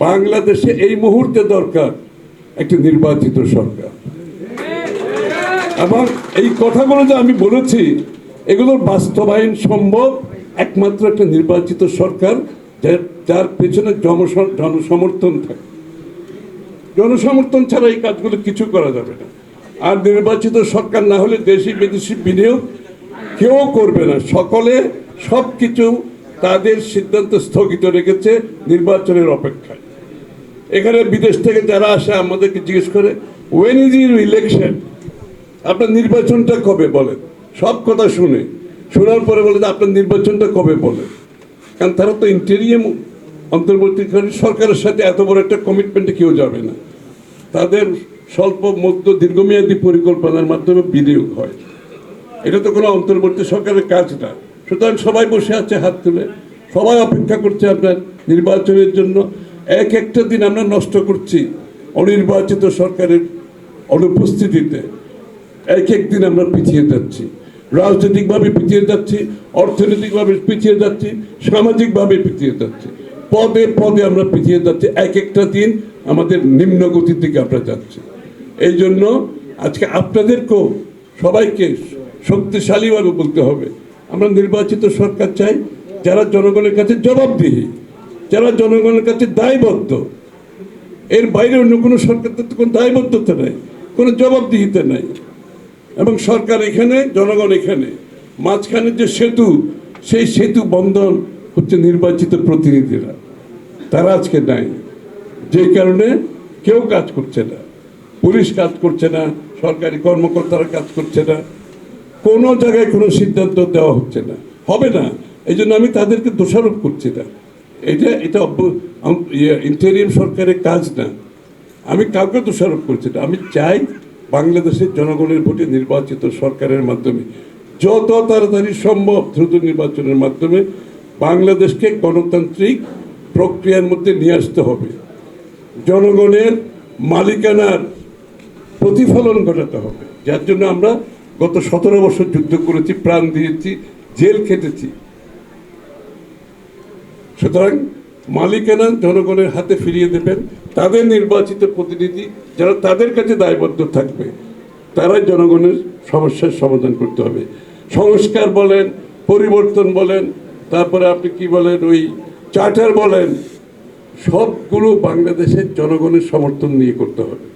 বাংলাদেশে এই মুহূর্তে দরকার একটি নির্বাচিত সরকার। এবং এই কথাগুলো যে আমি বলেছি, এগুলোর বাস্তবায়ন সম্ভব একমাত্র একটা নির্বাচিত সরকার যার পেছনে জনসমর্থন থাকে। জনসমর্থন ছাড়া এই কাজগুলো কিছু করা যাবে না। আর নির্বাচিত সরকার না হলে দেশি বিদেশি বিনিয়োগ কেউ করবে না। সকলে সব কিছু তাদের সিদ্ধান্ত স্থগিত রেখেছে নির্বাচনের অপেক্ষায়। এখানে বিদেশ থেকে যারা আসে আমাদেরকে জিজ্ঞেস করে, ওয়েন ইজ ইউর ইলেকশন, আপনার নির্বাচনটা কবে বলেন। সব কথা শোনার পরে বলে যে আপনার নির্বাচনটা কবে বলেন। কারণ তারা তো ইন্টেরিয়াম অন্তর্বর্তীকালীন সরকারের সাথে এত বড় একটা কমিটমেন্টে কেউ যাবে না। তাদের স্বল্প মধ্য দীর্ঘমেয়াদী পরিকল্পনার মাধ্যমে বিনিয়োগ হয়। এটা তো কোনো অন্তর্বর্তী সরকারের কাজ না। সুতরাং সবাই বসে আছে হাত তুলে, সবাই অপেক্ষা করছে আপনার নির্বাচনের জন্য। এক একটা দিন আমরা নষ্ট করছি অনির্বাচিত সরকারের অনুপস্থিতিতে। এক এক দিন আমরা পিছিয়ে যাচ্ছি, রাজনৈতিকভাবে পিছিয়ে যাচ্ছি, অর্থনৈতিকভাবে পিছিয়ে যাচ্ছি, সামাজিকভাবে পিছিয়ে যাচ্ছি, পদে পদে আমরা পিছিয়ে যাচ্ছি। এক একটা দিন আমাদের নিম্ন গতির দিকে আমরা যাচ্ছি। এই জন্য আজকে আপনাদেরকেও সবাইকে শক্তিশালীভাবে বলতে হবে, আমরা নির্বাচিত সরকার চাই যারা জনগণের কাছে জবাবদিহি, যারা জনগণের কাছে দায়বদ্ধ। এর বাইরে অন্য কোনো সরকারের তো কোনো দায়বদ্ধতা নেই, কোনো জবাবদিহিতা নেই। এবং সরকার এখানে, জনগণ এখানে, মাঝখানে যে সেতু, সেই সেতু বন্ধন হচ্ছে নির্বাচিত প্রতিনিধিরা। তারা আজকে নাই, যে কারণে কেউ কাজ করছে না। পুলিশ কাজ করছে না, সরকারি কর্মকর্তারা কাজ করছে না, কোনো জায়গায় কোনো সিদ্ধান্ত দেওয়া হচ্ছে না, হবে না। এই জন্য আমি তাদেরকে দোষারোপ করছি না। এটা ইন্টেরিয়াম সরকারের কাজ না। আমি কাউকে দোষারোপ করছি না। আমি চাই বাংলাদেশের জনগণের ভোটে নির্বাচিত সরকারের মাধ্যমে যত তাড়াতাড়ি সম্ভব দ্রুত নির্বাচনের মাধ্যমে বাংলাদেশকে গণতান্ত্রিক প্রক্রিয়ার মধ্যে নিয়ে আসতে হবে। জনগণের মালিকানার প্রতিফলন ঘটাতে হবে, যার জন্য আমরা গত 17 বছর যুদ্ধ করেছি, প্রাণ দিয়েছি, জেল খেটেছি। সুতরাং মালিকানা জনগণের হাতে ফিরিয়ে দেবেন। তাদের নির্বাচিত প্রতিনিধি যারা তাদের কাছে দায়বদ্ধ থাকবে, তারাই জনগণের সমস্যার সমাধান করতে হবে। সংস্কার বলেন, পরিবর্তন বলেন, তারপরে আপনি কি বলেন, ওই চার্টার বলেন, সবগুলো বাংলাদেশের জনগণের সমর্থন নিয়ে করতে হবে।